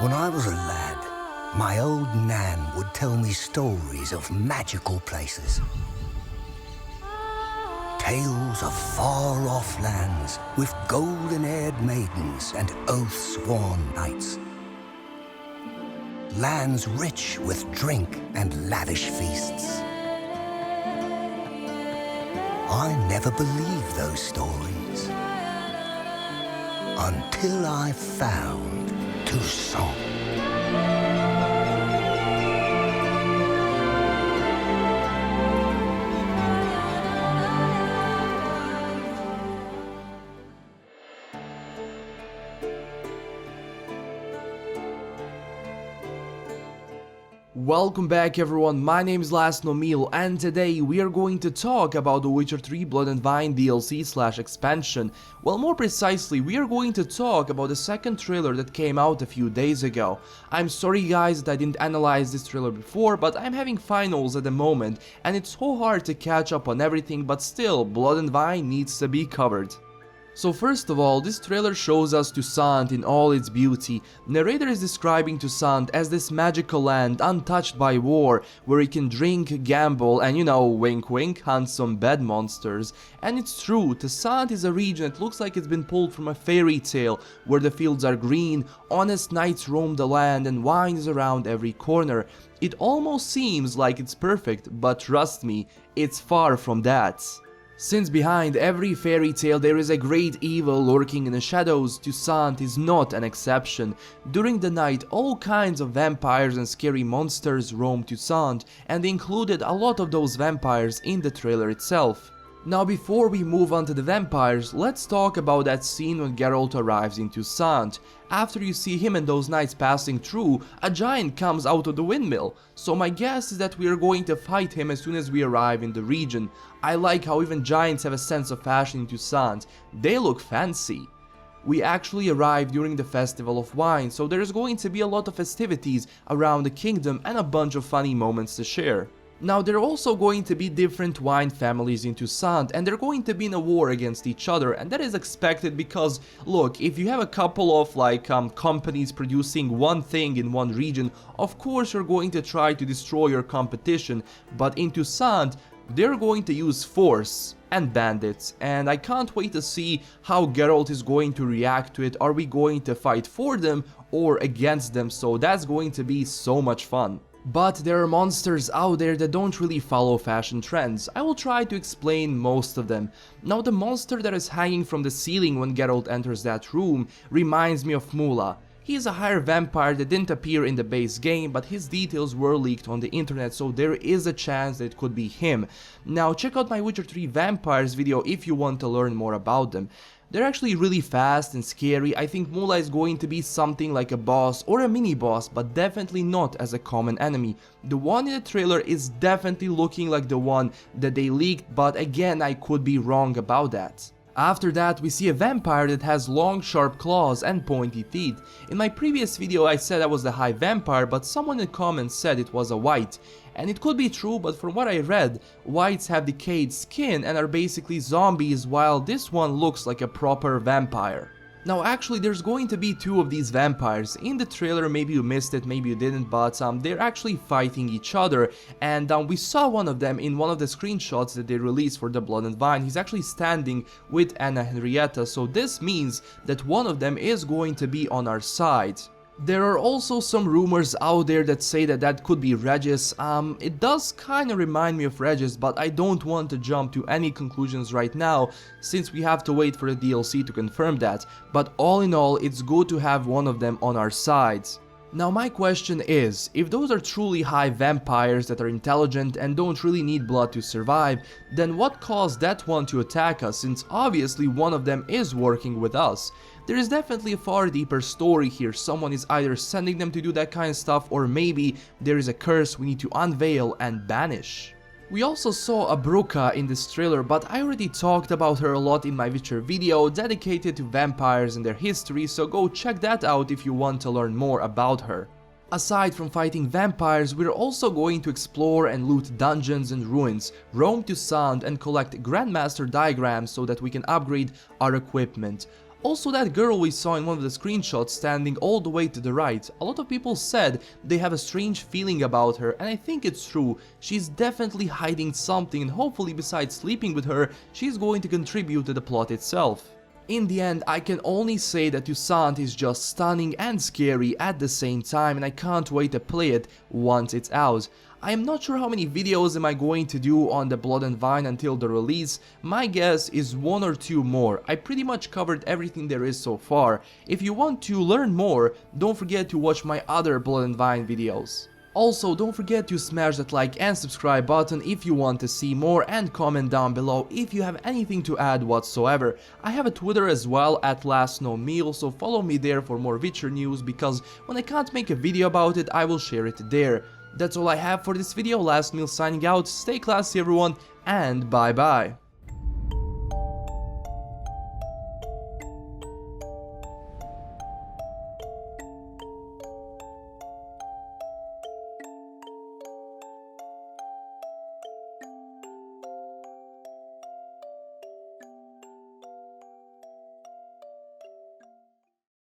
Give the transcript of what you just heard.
When I was a lad, my old Nan would tell me stories of magical places. Tales of far-off lands with golden-haired maidens and oath-sworn knights. Lands rich with drink and lavish feasts. I never believed those stories until I found Tucson. Welcome back everyone, my name is LastKnownMeal and today we are going to talk about The Witcher 3 Blood and Wine DLC/expansion. Well, more precisely, we are going to talk about the second trailer that came out a few days ago. I'm sorry guys that I didn't analyze this trailer before, but I'm having finals at the moment and it's so hard to catch up on everything, but still, Blood and Wine needs to be covered. So first of all, this trailer shows us Toussaint in all its beauty. Narrator is describing Toussaint as this magical land untouched by war, where you can drink, gamble and, you know, wink wink, hunt some bad monsters. And it's true, Toussaint is a region that looks like it's been pulled from a fairy tale, where the fields are green, honest knights roam the land and wine is around every corner. It almost seems like it's perfect, but trust me, it's far from that. Since behind every fairy tale there is a great evil lurking in the shadows, Toussaint is not an exception. During the night, all kinds of vampires and scary monsters roam Toussaint, and they included a lot of those vampires in the trailer itself. Now before we move on to the vampires, let's talk about that scene when Geralt arrives in Toussaint. After you see him and those knights passing through, a giant comes out of the windmill. So my guess is that we are going to fight him as soon as we arrive in the region. I like how even giants have a sense of fashion in Toussaint. They look fancy. We actually arrived during the Festival of Wine, so there's going to be a lot of festivities around the kingdom and a bunch of funny moments to share. Now there are also going to be different wine families in Toussaint and they're going to be in a war against each other, and that is expected because, look, if you have a couple of companies producing one thing in one region, of course you're going to try to destroy your competition, but in Toussaint they're going to use force and bandits, and I can't wait to see how Geralt is going to react to it. Are we going to fight for them or against them? So that's going to be so much fun. But there are monsters out there that don't really follow fashion trends. I will try to explain most of them. Now the monster that is hanging from the ceiling when Geralt enters that room reminds me of Mula. He is a higher vampire that didn't appear in the base game, but his details were leaked on the internet, so there is a chance that it could be him. Now check out my Witcher 3 Vampires video if you want to learn more about them. They're actually really fast and scary. I think Mula is going to be something like a boss or a mini boss, but definitely not as a common enemy. The one in the trailer is definitely looking like the one that they leaked, but again, I could be wrong about that. After that, we see a vampire that has long sharp claws and pointy teeth. In my previous video I said I was the high vampire, but someone in the comments said it was a white. And it could be true, but from what I read, whites have decayed skin and are basically zombies, while this one looks like a proper vampire. Now actually there's going to be two of these vampires. In the trailer, maybe you missed it, maybe you didn't, but they're actually fighting each other, and we saw one of them in one of the screenshots that they released for the Blood and Wine. He's actually standing with Anna Henrietta, so this means that one of them is going to be on our side. There are also some rumors out there that say that that could be Regis. It does kinda remind me of Regis, but I don't want to jump to any conclusions right now, since we have to wait for the DLC to confirm that. But all in all, it's good to have one of them on our sides. Now my question is, if those are truly high vampires that are intelligent and don't really need blood to survive, then what caused that one to attack us, since obviously one of them is working with us? There is definitely a far deeper story here. Someone is either sending them to do that kind of stuff, or maybe there is a curse we need to unveil and banish. We also saw Abruka in this trailer, but I already talked about her a lot in my Witcher video dedicated to vampires and their history, so go check that out if you want to learn more about her. Aside from fighting vampires, we're also going to explore and loot dungeons and ruins, roam Toussaint and collect Grandmaster diagrams so that we can upgrade our equipment. Also, that girl we saw in one of the screenshots standing all the way to the right, a lot of people said they have a strange feeling about her, and I think it's true. She's definitely hiding something, and hopefully besides sleeping with her, she's going to contribute to the plot itself. In the end, I can only say that Toussaint is just stunning and scary at the same time, and I can't wait to play it once it's out. I am not sure how many videos am I going to do on the Blood and Wine until the release. My guess is 1 or 2 more. I pretty much covered everything there is so far. If you want to learn more, don't forget to watch my other Blood and Wine videos. Also, don't forget to smash that like and subscribe button if you want to see more, and comment down below if you have anything to add whatsoever. I have a Twitter as well at LastKnownMeal, so follow me there for more Witcher news, because when I can't make a video about it, I will share it there. That's all I have for this video. LastKnownMeal signing out. Stay classy everyone, and bye bye.